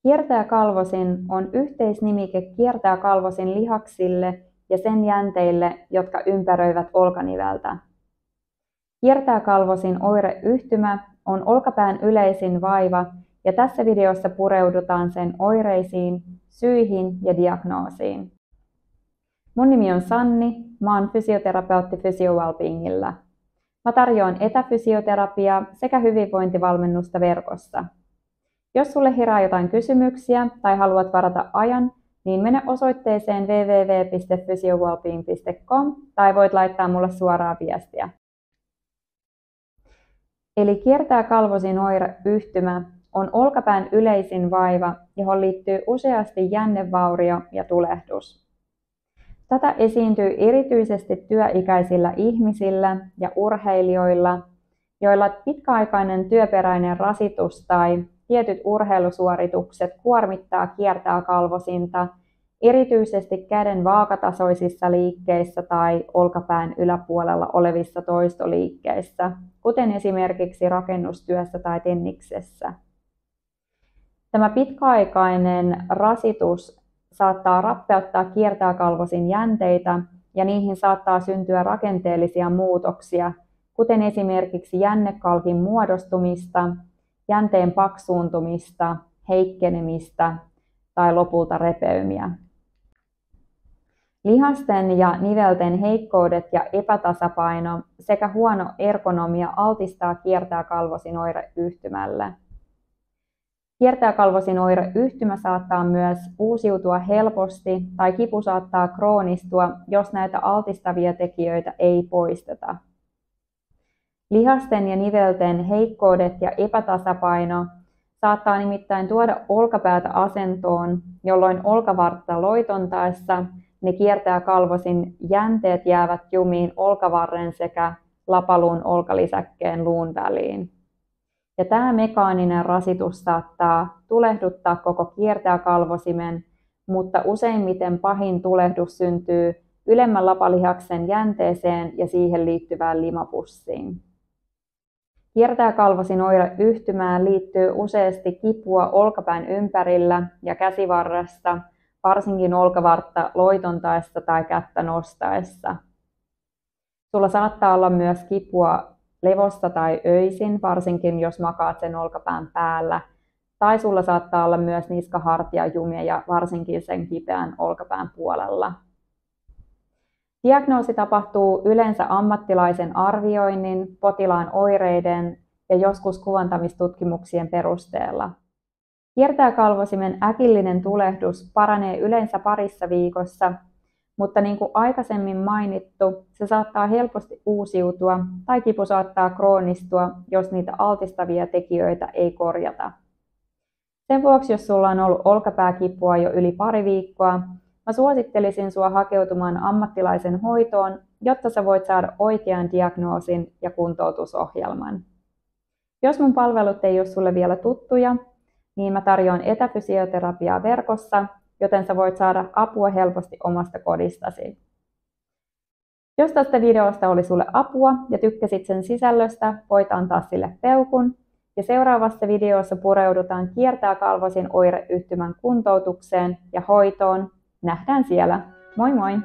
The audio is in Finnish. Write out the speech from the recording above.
Kiertäjäkalvosin on yhteisnimike kiertäjäkalvosin lihaksille ja sen jänteille, jotka ympäröivät olkaniveltä. Kiertäjäkalvosin oireyhtymä on olkapään yleisin vaiva ja tässä videossa pureudutaan sen oireisiin, syihin ja diagnoosiin. Mun nimi on Sanni, mä oon fysioterapeutti Physio-Wellbeingillä. Mä tarjoan etäfysioterapiaa sekä hyvinvointivalmennusta verkossa. Jos sulle herää jotain kysymyksiä tai haluat varata ajan, niin mene osoitteeseen www.physiowellbeing.com tai voit laittaa mulle suoraan viestiä. Eli kiertäjäkalvosin oireyhtymä on olkapään yleisin vaiva, johon liittyy useasti jännevaurio ja tulehdus. Tätä esiintyy erityisesti työikäisillä ihmisillä ja urheilijoilla, joilla pitkäaikainen työperäinen rasitus tai tietyt urheilusuoritukset kuormittaa kiertäjäkalvosinta, erityisesti käden vaakatasoisissa liikkeissä tai olkapään yläpuolella olevissa toistoliikkeissä, kuten esimerkiksi rakennustyössä tai tenniksessä. Tämä pitkäaikainen rasitus saattaa rappeuttaa kiertäjäkalvosin jänteitä ja niihin saattaa syntyä rakenteellisia muutoksia, kuten esimerkiksi jännekalkin muodostumista, jänteen paksuuntumista, heikkenemistä tai lopulta repeymiä. Lihasten ja nivelten heikkoudet ja epätasapaino sekä huono ergonomia altistaa kiertäjäkalvosin oireyhtymälle. Kiertäjäkalvosin oireyhtymä saattaa myös uusiutua helposti tai kipu saattaa kroonistua, jos näitä altistavia tekijöitä ei poisteta. Lihasten ja nivelten heikkoudet ja epätasapaino saattaa nimittäin tuoda olkapäätä asentoon, jolloin olkavartta loitontaessa ne kiertäjäkalvosin jänteet jäävät jumiin olkavarren sekä lapaluun olkalisäkkeen luun väliin. Ja tämä mekaaninen rasitus saattaa tulehduttaa koko kiertäjäkalvosimen, mutta useimmiten pahin tulehdus syntyy ylemmän lapalihaksen jänteeseen ja siihen liittyvään limapussiin. Kiertäjäkalvosin oireyhtymään liittyy useasti kipua olkapään ympärillä ja käsivarressa, varsinkin olkavartta loitontaessa tai kättä nostaessa. Sulla saattaa olla myös kipua levossa tai öisin, varsinkin jos makaat sen olkapään päällä. Tai sulla saattaa olla myös niskahartiajumia, varsinkin sen kipeän olkapään puolella. Diagnoosi tapahtuu yleensä ammattilaisen arvioinnin, potilaan oireiden ja joskus kuvantamistutkimuksien perusteella. Kiertäjäkalvosimen äkillinen tulehdus paranee yleensä parissa viikossa, mutta niin kuin aikaisemmin mainittu, se saattaa helposti uusiutua tai kipu saattaa kroonistua, jos niitä altistavia tekijöitä ei korjata. Sen vuoksi, jos sulla on ollut olkapääkipua jo yli pari viikkoa, mä suosittelisin sua hakeutumaan ammattilaisen hoitoon, jotta sä voit saada oikean diagnoosin ja kuntoutusohjelman. Jos mun palvelut ei ole sulle vielä tuttuja, niin mä tarjoan etäfysioterapiaa verkossa, joten sä voit saada apua helposti omasta kodistasi. Jos tästä videosta oli sulle apua ja tykkäsit sen sisällöstä, voit antaa sille peukun. Ja seuraavassa videossa pureudutaan kiertäjäkalvosin oireyhtymän kuntoutukseen ja hoitoon. Nähdään siellä. Moi moi!